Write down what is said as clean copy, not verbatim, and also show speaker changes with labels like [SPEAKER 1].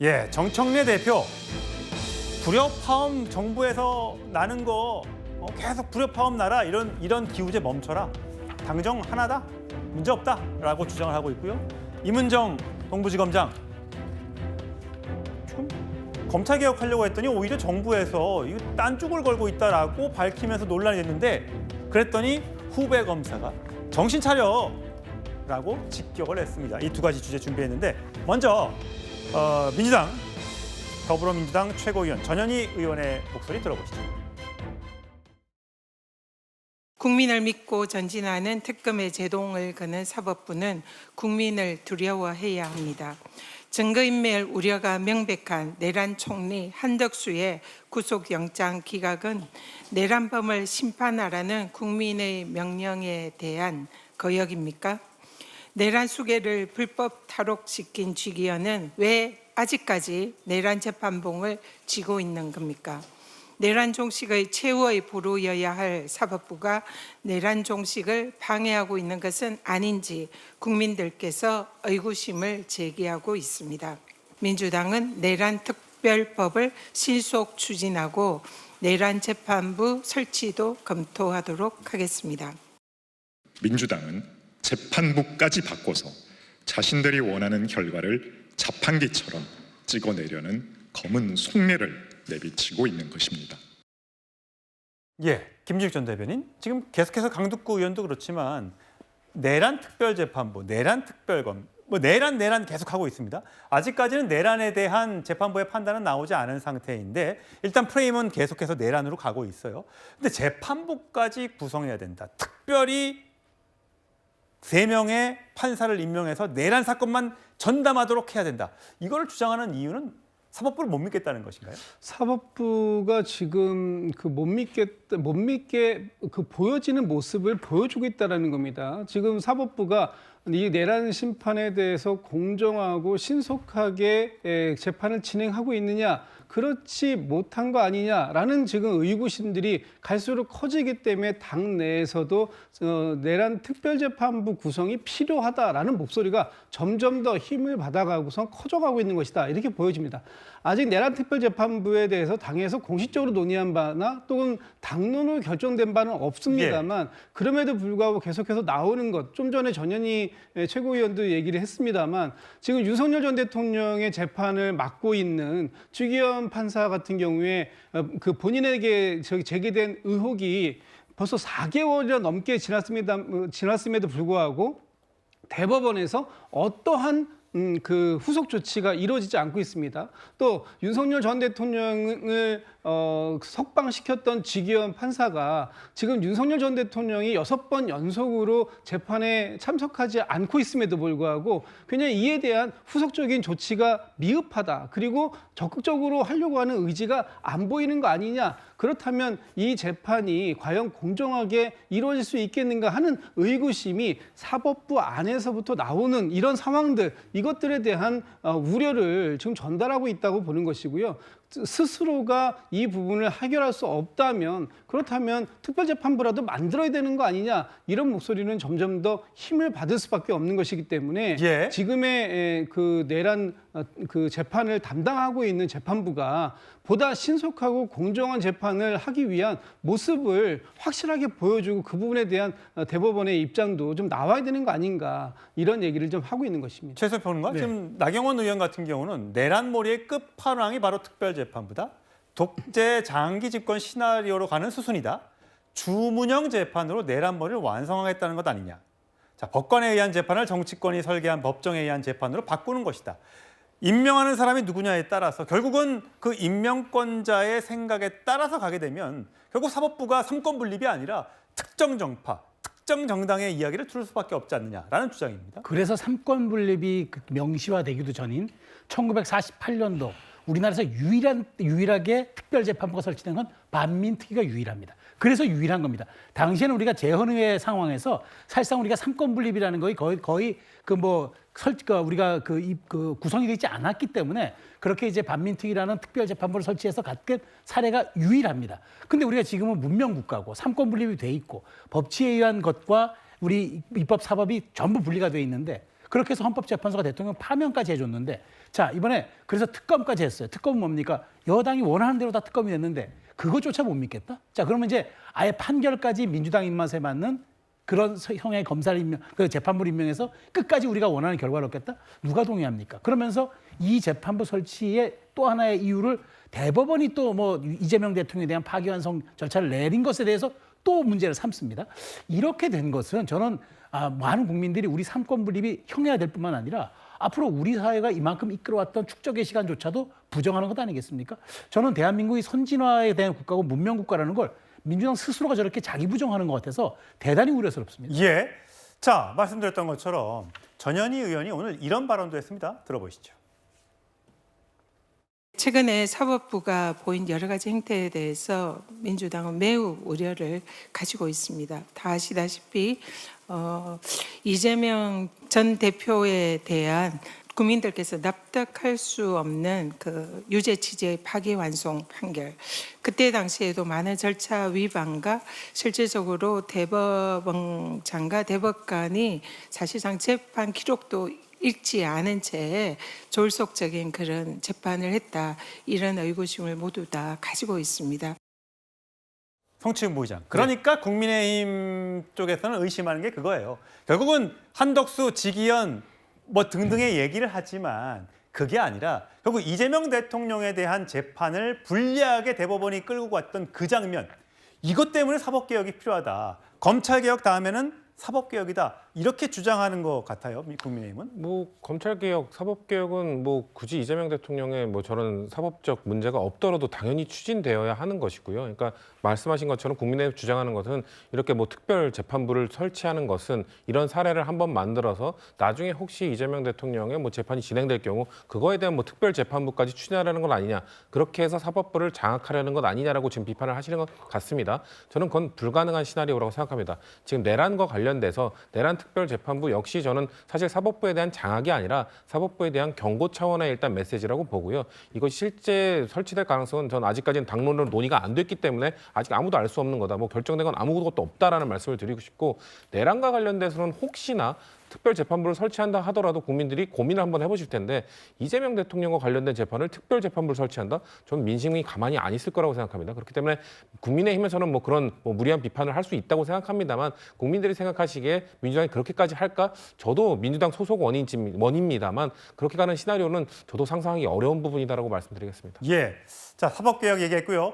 [SPEAKER 1] 예, 정청래 대표 불협화음 정부에서 나는 거 계속 불협화음 나라 이런 기우제 멈춰라. 당정 하나다. 문제 없다라고 주장을 하고 있고요. 이문정 동부지검장 지금 검찰 개혁하려고 했더니 오히려 정부에서 이거 딴쪽을 걸고 있다라고 밝히면서 논란이 됐는데 그랬더니 후배 검사가 정신 차려라고 직격을 했습니다. 이 두 가지 주제 준비했는데 먼저 민주당 더불어민주당 최고위원 전현희 의원의 목소리 들어보시죠.
[SPEAKER 2] 국민을 믿고 전진하는 특검의 제동을 거는 사법부는 국민을 두려워해야 합니다. 증거인멸 우려가 명백한 내란 총리 한덕수의 구속영장 기각은 내란범을 심판하라는 국민의 명령에 대한 거역입니까? 내란 수괴를 불법 탈옥시킨 쥐기현은 왜 아직까지 내란 재판봉을 쥐고 있는 겁니까? 내란 종식의 최후의 보루여야 할 사법부가 내란 종식을 방해하고 있는 것은 아닌지 국민들께서 의구심을 제기하고 있습니다. 민주당은 내란 특별법을 신속 추진하고 내란 재판부 설치도 검토하도록 하겠습니다.
[SPEAKER 3] 민주당은 재판부까지 바꿔서 자신들이 원하는 결과를 자판기처럼 찍어내려는 검은 속내를 내비치고 있는 것입니다.
[SPEAKER 1] 예, 김진욱 전 대변인 지금 계속해서 강덕구 의원도 그렇지만 내란 특별재판부, 내란 특별검, 내란 계속하고 있습니다. 아직까지는 내란에 대한 재판부의 판단은 나오지 않은 상태인데 일단 프레임은 계속해서 내란으로 가고 있어요. 근데 재판부까지 구성해야 된다. 특별히 3명의 판사를 임명해서 내란 사건만 전담하도록 해야 된다. 이걸 주장하는 이유는 사법부를 못 믿겠다는 것인가요?
[SPEAKER 4] 사법부가 지금 못 믿게 보여지는 모습을 보여주고 있다는 겁니다. 지금 사법부가 이 내란 심판에 대해서 공정하고 신속하게 재판을 진행하고 있느냐, 그렇지 못한 거 아니냐라는 지금 의구심들이 갈수록 커지기 때문에 당 내에서도 내란 특별재판부 구성이 필요하다라는 목소리가 점점 더 힘을 받아가고서 커져가고 있는 것이다, 이렇게 보여집니다. 아직 내란 특별재판부에 대해서 당에서 공식적으로 논의한 바나 또는 당론으로 결정된 바는 없습니다만 그럼에도 불구하고 계속해서 나오는 것, 좀 전에 전현희 최고위원도 얘기를 했습니다만 지금 윤석열 전 대통령의 재판을 맡고 있는 주기현 판사 같은 경우에 그 본인에게 제기된 의혹이 벌써 4개월이 넘게 지났음에도 불구하고 대법원에서 어떠한 그 후속 조치가 이루어지지 않고 있습니다. 또 윤석열 전 대통령을 석방시켰던 주기현 판사가 지금 윤석열 전 대통령이 6번 연속으로 재판에 참석하지 않고 있음에도 불구하고 그냥 이에 대한 후속적인 조치가 미흡하다. 그리고 적극적으로 하려고 하는 의지가 안 보이는 거 아니냐. 그렇다면 이 재판이 과연 공정하게 이루어질 수 있겠는가 하는 의구심이 사법부 안에서부터 나오는 이런 상황들, 이것들에 대한 우려를 지금 전달하고 있다고 보는 것이고요. 스스로가 이 부분을 해결할 수 없다면 그렇다면 특별재판부라도 만들어야 되는 거 아니냐, 이런 목소리는 점점 더 힘을 받을 수밖에 없는 것이기 때문에 지금의 그 내란 그 재판을 담당하고 있는 재판부가 보다 신속하고 공정한 재판을 하기 위한 모습을 확실하게 보여주고 그 부분에 대한 대법원의 입장도 좀 나와야 되는 거 아닌가, 이런 얘기를 좀 하고 있는 것입니다.
[SPEAKER 1] 최선 평론가, 지금 나경원 의원 같은 경우는 내란몰이의 끝판왕이 바로 특별재판부다. 독재 장기 집권 시나리오로 가는 수순이다. 주문형 재판으로 내란몰이를 완성하겠다는 것 아니냐. 자, 법관에 의한 재판을 정치권이 설계한 법정에 의한 재판으로 바꾸는 것이다. 임명하는 사람이 누구냐에 따라서 결국은 그 임명권자의 생각에 따라서 가게 되면 결국 사법부가 삼권 분립이 아니라 특정 정파, 특정 정당의 이야기를 들을 수밖에 없지 않느냐라는 주장입니다.
[SPEAKER 5] 그래서 삼권 분립이 명시화되기도 전인 1948년도 우리나라에서 유일하게 특별재판부가 설치된 건 반민특위가 유일합니다. 그래서 유일한 겁니다. 당시에는 우리가 재헌의회 상황에서 사실상 우리가 삼권 분립이라는 거의 우리가 구성이 되지 않았기 때문에 그렇게 이제 반민특위라는 특별재판부를 설치해서 갖게 사례가 유일합니다. 근데 우리가 지금은 문명국가고 삼권 분립이 돼 있고 법치에 의한 것과 우리 입법 사법이 전부 분리가 돼 있는데 그렇게 해서 헌법재판소가 대통령 파면까지 해줬는데 자, 이번에 그래서 특검까지 했어요. 특검은 뭡니까? 여당이 원하는 대로 다 특검이 됐는데 그것조차 못 믿겠다? 자, 그러면 이제 아예 판결까지 민주당 입맛에 맞는 그런 형의 검사를 그 재판부를 임명해서 끝까지 우리가 원하는 결과를 얻겠다? 누가 동의합니까? 그러면서 이 재판부 설치의 또 하나의 이유를 대법원이 또 뭐 이재명 대통령에 대한 파기환송 절차를 내린 것에 대해서 또 문제를 삼습니다. 이렇게 된 것은 저는 많은 국민들이 우리 삼권 분립이 형해야 될 뿐만 아니라 앞으로 우리 사회가 이만큼 이끌어왔던 축적의 시간조차도 부정하는 것 아니겠습니까? 저는 대한민국이 선진화에 대한 국가고 문명 국가라는 걸 민주당 스스로가 저렇게 자기 부정하는 것 같아서 대단히 우려스럽습니다.
[SPEAKER 1] 예. 자, 말씀드렸던 것처럼 전현희 의원이 오늘 이런 발언도 했습니다. 들어보시죠.
[SPEAKER 2] 최근에 사법부가 보인 여러 가지 행태에 대해서 민주당은 매우 우려를 가지고 있습니다. 다 아시다시피 이재명 전 대표에 대한 국민들께서 납득할 수 없는 그 유죄 취지의 파기환송 판결. 그때 당시에도 많은 절차 위반과 실질적으로 대법원장과 대법관이 사실상 재판 기록도 읽지 않은 채 졸속적인 그런 재판을 했다. 이런 의구심을 모두 다 가지고 있습니다.
[SPEAKER 1] 성추행 부의장. 그러니까 국민의힘 쪽에서는 의심하는 게 그거예요. 결국은 한덕수, 지기현 뭐 등등의 얘기를 하지만 그게 아니라 결국 이재명 대통령에 대한 재판을 불리하게 대법원이 끌고 갔던 그 장면. 이것 때문에 사법개혁이 필요하다. 검찰개혁 다음에는 사법개혁이다. 이렇게 주장하는 것 같아요. 국민의힘은.
[SPEAKER 6] 뭐 검찰개혁, 사법개혁은 뭐 굳이 이재명 대통령의 뭐 저런 사법적 문제가 없더라도 당연히 추진되어야 하는 것이고요. 그러니까 말씀하신 것처럼 국민의힘 주장하는 것은 이렇게 뭐 특별 재판부를 설치하는 것은 이런 사례를 한번 만들어서 나중에 혹시 이재명 대통령의 뭐 재판이 진행될 경우 그거에 대한 뭐 특별 재판부까지 추진하려는 건 아니냐. 그렇게 해서 사법부를 장악하려는 것 아니냐라고 지금 비판을 하시는 것 같습니다. 저는 그건 불가능한 시나리오라고 생각합니다. 지금 내란과 관련돼서 내란 특별재판부 역시 저는 사실 사법부에 대한 장악이 아니라 사법부에 대한 경고 차원의 일단 메시지라고 보고요. 이것이 실제 설치될 가능성은 저는 아직까지는 당론으로 논의가 안 됐기 때문에 아직 아무도 알 수 없는 거다. 뭐 결정된 건 아무것도 없다라는 말씀을 드리고 싶고 내란과 관련돼서는 혹시나 특별재판부를 설치한다 하더라도 국민들이 고민을 한번 해보실 텐데 이재명 대통령과 관련된 재판을 특별재판부를 설치한다? 저는 민심이 가만히 안 있을 거라고 생각합니다. 그렇기 때문에 국민의힘에서는 뭐 그런 뭐 무리한 비판을 할 수 있다고 생각합니다만 국민들이 생각하시기에 민주당이 그렇게까지 할까? 저도 민주당 소속 원입니다만 그렇게 가는 시나리오는 저도 상상하기 어려운 부분이다라고 말씀드리겠습니다.
[SPEAKER 1] 예. 자, 사법개혁 얘기했고요.